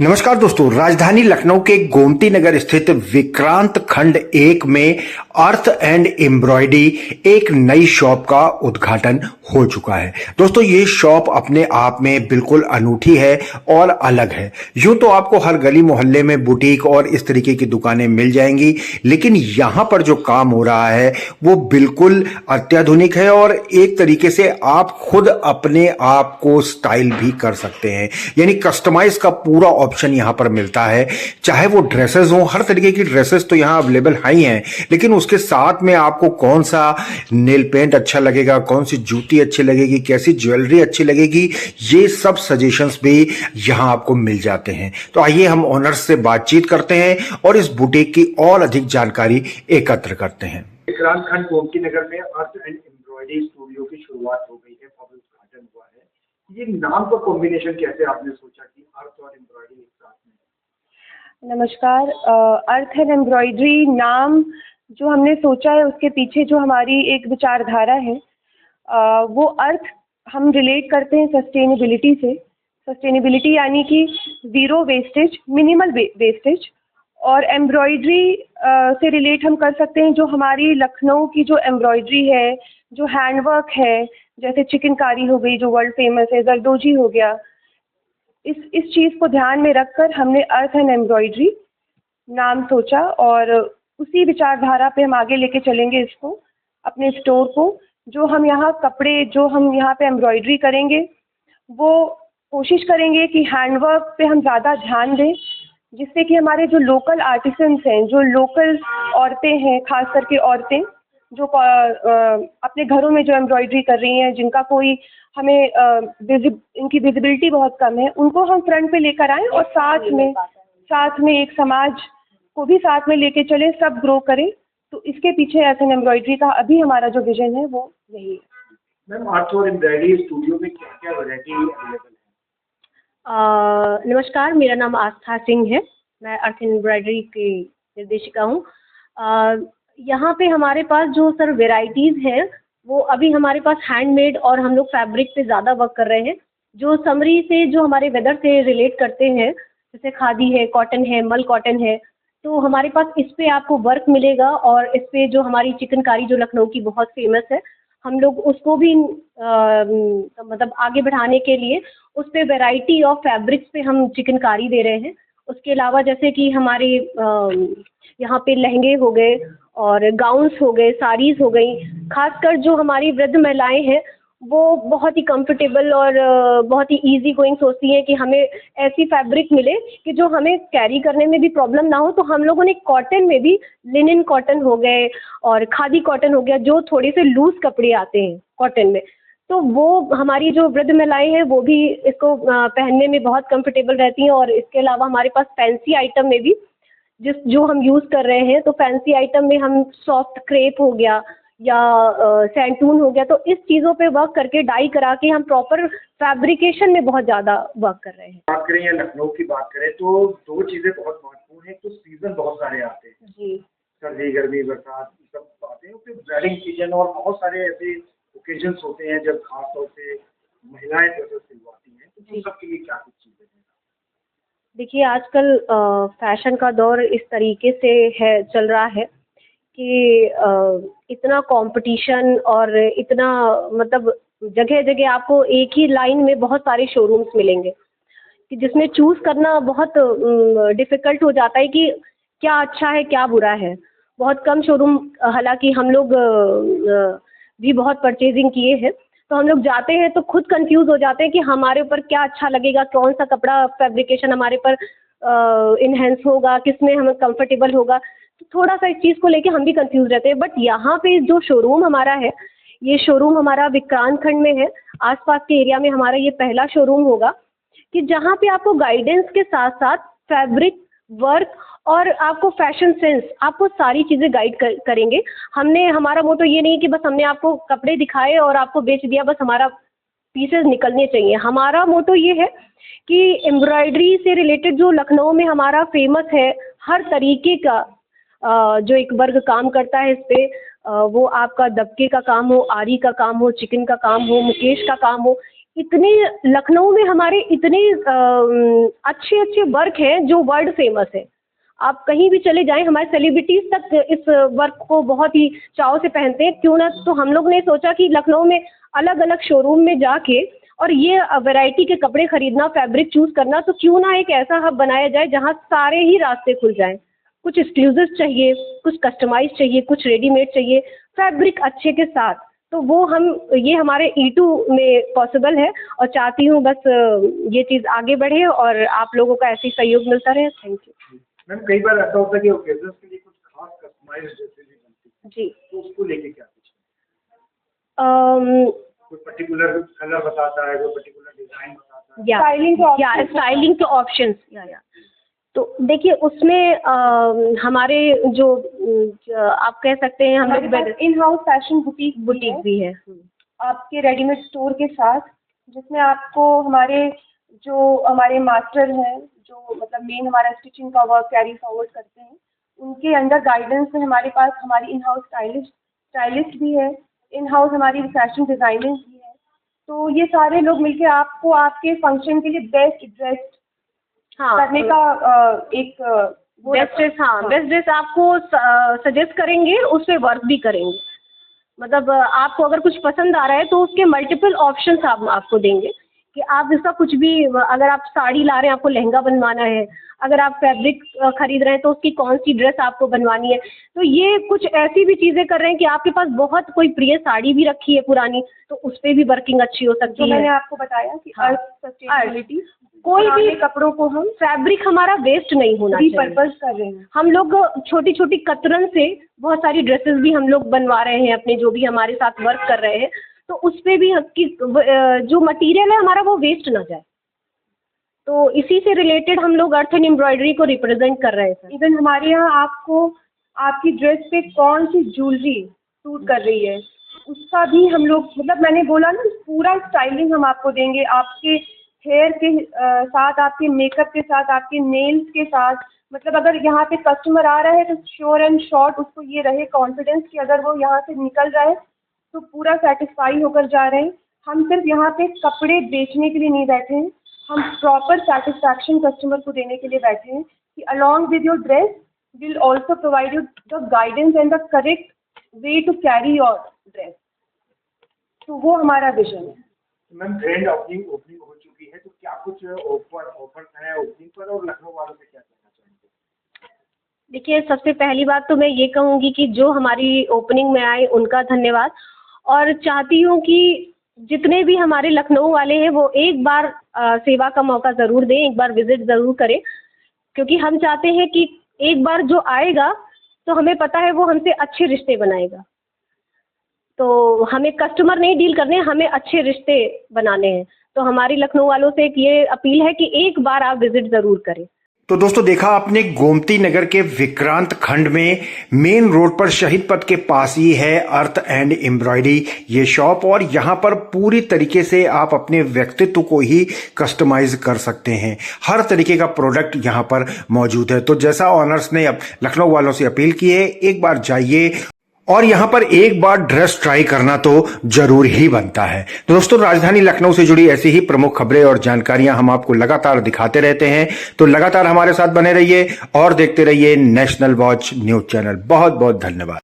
नमस्कार दोस्तों, राजधानी लखनऊ के गोमती नगर स्थित विक्रांत खंड 1 में अर्थ एंड एम्ब्रॉयडरी एक नई शॉप का उद्घाटन हो चुका है। दोस्तों, ये शॉप अपने आप में बिल्कुल अनूठी है और अलग है। यूं तो आपको हर गली मोहल्ले में बुटीक और इस तरीके की दुकानें मिल जाएंगी, लेकिन यहां पर जो काम हो रहा है वो बिल्कुल अत्याधुनिक है और एक तरीके से आप खुद अपने आप को स्टाइल भी कर सकते हैं। यानी कस्टमाइज का पूरा ऑप्शन यहां पर मिलता है। चाहे वो ड्रेसेस हो, हर तरीके की ड्रेसेस तो यहां अवेलेबल ही हैं, लेकिन उसके साथ में आपको कौन सा नेल पेंट अच्छा लगेगा, कौन सी जूती अच्छी लगेगी, कैसी ज्वेलरी अच्छी लगेगी, ये सब सजेशंस भी यहां आपको मिल जाते हैं। तो आइए हम ओनर्स से बातचीत करते हैं और इस बुटीक की और अधिक जानकारी एकत्र करते हैं। विक्रांत खंड गोमती नगर में अर्थ एंड एम्ब्रॉयडरी स्टूडियो की शुरुआत हो गई है, भव्य उद्घाटन हुआ है। ये नाम का कॉम्बिनेशन कैसे आपने सोचा कि अर्थ और एम्ब्रॉयडरी एक साथ में? नमस्कार। अर्थ एंड एम्ब्रॉयडरी नाम जो हमने सोचा है उसके पीछे जो हमारी एक विचारधारा है, वो अर्थ हम रिलेट करते हैं सस्टेनेबिलिटी से। सस्टेनेबिलिटी यानी कि ज़ीरो वेस्टेज, मिनिमल वेस्टेज। और एम्ब्रॉयडरी से रिलेट हम कर सकते हैं जो हमारी लखनऊ की जो एम्ब्रॉयडरी है, जो हैंडवर्क है, जैसे चिकनकारी हो गई जो वर्ल्ड फेमस है, जरदोजी हो गया। इस चीज़ को ध्यान में रखकर हमने अर्थ एंड एम्ब्रॉयडरी नाम सोचा और उसी विचारधारा पे हम आगे लेके चलेंगे इसको, अपने स्टोर को। जो हम यहाँ कपड़े, जो हम यहाँ पे एम्ब्रॉयडरी करेंगे, वो कोशिश करेंगे कि हैंडवर्क पे हम ज़्यादा ध्यान दें, जिससे कि हमारे जो लोकल आर्टिसंस हैं, जो लोकल औरतें हैं, खास करके औरतें जो अपने घरों में जो एम्ब्रॉयडरी कर रही हैं, जिनका कोई हमें इनकी विजिबिलिटी बहुत कम है, उनको हम फ्रंट पे लेकर आएँ और साथ में एक समाज को भी साथ में लेके चलें, सब ग्रो करें। तो इसके पीछे अर्थ एंड एम्ब्रॉयडरी का अभी हमारा जो विजन है वो यही है। मैम, अर्थ और एम्ब्रॉयडरी स्टूडियो में क्या क्या वैरायटी अवेलेबल है? नमस्कार, मेरा नाम आस्था सिंह है। मैं अर्थ एम्ब्रॉयडरी की निर्देशिका हूँ। यहाँ पे हमारे पास जो सर वेराइटीज़ हैं, वो अभी हमारे पास हैंडमेड और हम लोग फैब्रिक पे ज़्यादा वर्क कर रहे हैं, जो समरी से, जो हमारे वेदर से रिलेट करते हैं, जैसे खादी है, कॉटन है, मल कॉटन है। तो हमारे पास इस पे आपको वर्क मिलेगा और इस पे जो हमारी चिकनकारी जो लखनऊ की बहुत फेमस है, हम लोग उसको भी मतलब आगे बढ़ाने के लिए उस पे वैरायटी ऑफ फैब्रिक्स पे हम चिकनकारी दे रहे हैं। उसके अलावा जैसे कि हमारे यहाँ पे लहंगे हो गए और गाउन्स हो गए, साड़ीज़ हो गई। खासकर जो हमारी वृद्ध महिलाएं हैं, वो बहुत ही कंफर्टेबल और बहुत ही इजी गोइंग सोचती हैं कि हमें ऐसी फैब्रिक मिले कि जो हमें कैरी करने में भी प्रॉब्लम ना हो। तो हम लोगों ने कॉटन में भी, लिनन कॉटन हो गए और खादी कॉटन हो गया, जो थोड़े से लूज़ कपड़े आते हैं कॉटन में, तो वो हमारी जो वृद्ध महिलाएं हैं वो भी इसको पहनने में बहुत कंफर्टेबल रहती हैं। और इसके अलावा हमारे पास फैंसी आइटम में भी जो हम यूज़ कर रहे हैं, तो फैंसी आइटम में हम सॉफ्ट क्रेप हो गया या सैंटून हो गया, तो इस चीज़ों पे वर्क करके डाई करा के हम प्रॉपर फैब्रिकेशन में बहुत ज़्यादा वर्क कर रहे हैं। बात करें या लखनऊ की बात करें तो दो चीज़ें बहुत महत्वपूर्ण हैं। तो सीजन बहुत सारे आते हैं जी, सर्दी, गर्मी, बरसात, सब आते हैं। फिर वेडिंग सीजन और बहुत सारे ऐसे ओकेजन्स होते हैं जब खास तौर से महिलाएं ड्रेसेस सिलवाती हैं। तो उन सब के लिए क्या कुछ चीज़ें हैं? देखिए, आजकल फैशन का दौर इस तरीके से है, चल रहा है कि इतना कंपटीशन और इतना, मतलब जगह जगह आपको एक ही लाइन में बहुत सारे शोरूम्स मिलेंगे कि जिसमें चूज़ करना बहुत डिफ़िकल्ट हो जाता है कि क्या अच्छा है, क्या बुरा है। बहुत कम शोरूम, हालांकि हम लोग भी बहुत परचेजिंग किए हैं, तो हम लोग जाते हैं तो खुद कंफ्यूज हो जाते हैं कि हमारे ऊपर क्या अच्छा लगेगा, कौन सा कपड़ा फैब्रिकेशन हमारे पर इन्हेंस होगा, किसमें हमें कंफर्टेबल होगा। तो थोड़ा सा इस चीज़ को लेके हम भी कंफ्यूज रहते हैं। बट यहाँ पे जो शोरूम हमारा है, ये शोरूम हमारा विक्रांत खंड में है। आसपास के एरिया में हमारा ये पहला शोरूम होगा कि जहाँ पे आपको गाइडेंस के साथ साथ फैब्रिक वर्क और आपको फैशन सेंस, आपको सारी चीज़ें गाइड करेंगे। हमारा मोटो ये नहीं कि बस हमने आपको कपड़े दिखाए और आपको बेच दिया, बस हमारा पीसेस निकलने चाहिए। हमारा मोटो ये है कि एम्ब्रॉयडरी से रिलेटेड जो लखनऊ में हमारा फेमस है, हर तरीके का जो एक वर्ग काम करता है इस पे, वो आपका दबके का काम हो, आरी का काम हो, चिकन का काम हो, मुकेश का काम हो, इतने लखनऊ में हमारे इतने अच्छे अच्छे वर्क हैं जो वर्ल्ड फेमस है। आप कहीं भी चले जाएं, हमारे सेलिब्रिटीज तक इस वर्क को बहुत ही चाव से पहनते हैं। क्यों ना, तो हम लोग ने सोचा कि लखनऊ में अलग अलग शोरूम में जाके और ये वैरायटी के कपड़े खरीदना, फैब्रिक चूज करना, तो क्यों ना एक ऐसा हब बनाया जाए जहाँ सारे ही रास्ते खुल जाएं। कुछ एक्सक्लूसिव चाहिए, कुछ कस्टमाइज चाहिए, कुछ रेडीमेड चाहिए, फैब्रिक अच्छे के साथ। तो वो ये हमारे E2 में पॉसिबल है और चाहती हूँ बस ये चीज़ आगे बढ़े और आप लोगों का ऐसे ही सहयोग मिलता रहे। Thank you ma'am. कई बार ऐसा होता है कि ओकेजन्स के लिए कुछ खास कस्टमाइज्ड ड्रेसेस भी बनती है जी। तो उसको लेके क्या कुछ अम, कोई पर्टिकुलर कलर बताता है, कोई पर्टिकुलर डिजाइन बताता है? स्टाइलिंग के ऑप्शंस या तो देखिए उसमें हमारे जो आप कह सकते हैं हम लोग इन हाउस फैशन बुटीक भी है आपके रेडीमेड स्टोर के साथ, जिसमें आपको हमारे मास्टर हैं जो मतलब मेन हमारा स्टिचिंग का वर्क कैरी फॉरवर्ड करते हैं, उनके अंडर गाइडेंस में हमारे पास हमारी इन हाउस स्टाइलिस्ट भी है, इन हाउस हमारी फैशन डिज़ाइनर्स भी है। तो ये सारे लोग मिलके आपको आपके फंक्शन के लिए बेस्ट ड्रेस करने का बेस्ट ड्रेस आपको सजेस्ट करेंगे, उस पर वर्क भी करेंगे। मतलब आपको अगर कुछ पसंद आ रहा है तो उसके मल्टीपल ऑप्शंस आपको देंगे कि आप इसका कुछ भी, अगर आप साड़ी ला रहे हैं आपको लहंगा बनवाना है, अगर आप फैब्रिक खरीद रहे हैं तो उसकी कौन सी ड्रेस आपको बनवानी है। तो ये कुछ ऐसी भी चीज़ें कर रहे हैं कि आपके पास बहुत कोई प्रिय साड़ी भी रखी है पुरानी, तो उस पर भी वर्किंग अच्छी हो सकती है। मैंने आपको बताया कि सस्टेनेबिलिटी, कोई भी कपड़ों को हम फैब्रिक हमारा वेस्ट नहीं होना चाहिए। पर्पज कर रहे हैं हम लोग छोटी छोटी कतरन से बहुत सारी ड्रेसेस भी हम लोग बनवा रहे हैं अपने, जो भी हमारे साथ वर्क कर रहे हैं, तो उस पे भी जो मटेरियल है हमारा वो वेस्ट ना जाए। तो इसी से रिलेटेड हम लोग अर्थ एंड एम्ब्रॉयडरी को रिप्रेजेंट कर रहे हैं सर। इवन हमारे यहाँ आपको आपकी ड्रेस पे कौन सी ज्वेलरी सूट कर रही है उसका भी हम लोग, मतलब मैंने बोला ना, पूरा स्टाइलिंग हम आपको देंगे, आपके हेयर के साथ, आपके मेकअप के साथ, आपके नेल्स के साथ। मतलब अगर यहाँ पे कस्टमर आ रहा है तो श्योर एंड शॉर्ट उसको ये रहे कॉन्फिडेंस कि अगर वो यहाँ से निकल रहा है तो पूरा सेटिस्फाई होकर जा रहे हैं। हम सिर्फ यहाँ पे कपड़े बेचने के लिए नहीं बैठे हैं, हम प्रॉपर सेटिस्फैक्शन कस्टमर को देने के लिए बैठे हैं कि along with your dress will also provide you the guidance and the correct way to carry your dress. तो वो हमारा विजन है। मैम ग्रैंड ओपनिंग हो चुकी है, तो क्या कुछ ऑफर है ओपनिंग पर, और लखनऊ वालों से क्या कहना चाहेंगे? देखिए, सबसे पहली बात तो मैं ये कहूँगी कि जो हमारी ओपनिंग में आए उनका धन्यवाद, और चाहती हूँ कि जितने भी हमारे लखनऊ वाले हैं वो एक बार सेवा का मौका ज़रूर दें, एक बार विजिट ज़रूर करें, क्योंकि हम चाहते हैं कि एक बार जो आएगा तो हमें पता है वो हमसे अच्छे रिश्ते बनाएगा। तो हमें कस्टमर नहीं डील करने, हमें अच्छे रिश्ते बनाने हैं। तो हमारी लखनऊ वालों से एक ये अपील है कि एक बार आप विजिट ज़रूर करें। तो दोस्तों देखा आपने, गोमती नगर के विक्रांत खंड में मेन रोड पर शहीद पथ के पास ही है अर्थ एंड एम्ब्रॉयडरी ये शॉप, और यहाँ पर पूरी तरीके से आप अपने व्यक्तित्व को ही कस्टमाइज कर सकते हैं। हर तरीके का प्रोडक्ट यहाँ पर मौजूद है। तो जैसा ऑनर्स ने अब लखनऊ वालों से अपील की है, एक बार जाइए और यहाँ पर एक बार ड्रेस ट्राई करना तो जरूर ही बनता है। तो दोस्तों, राजधानी लखनऊ से जुड़ी ऐसी ही प्रमुख खबरें और जानकारियां हम आपको लगातार दिखाते रहते हैं, तो लगातार हमारे साथ बने रहिए और देखते रहिए नेशनल वॉच न्यूज चैनल। बहुत बहुत धन्यवाद।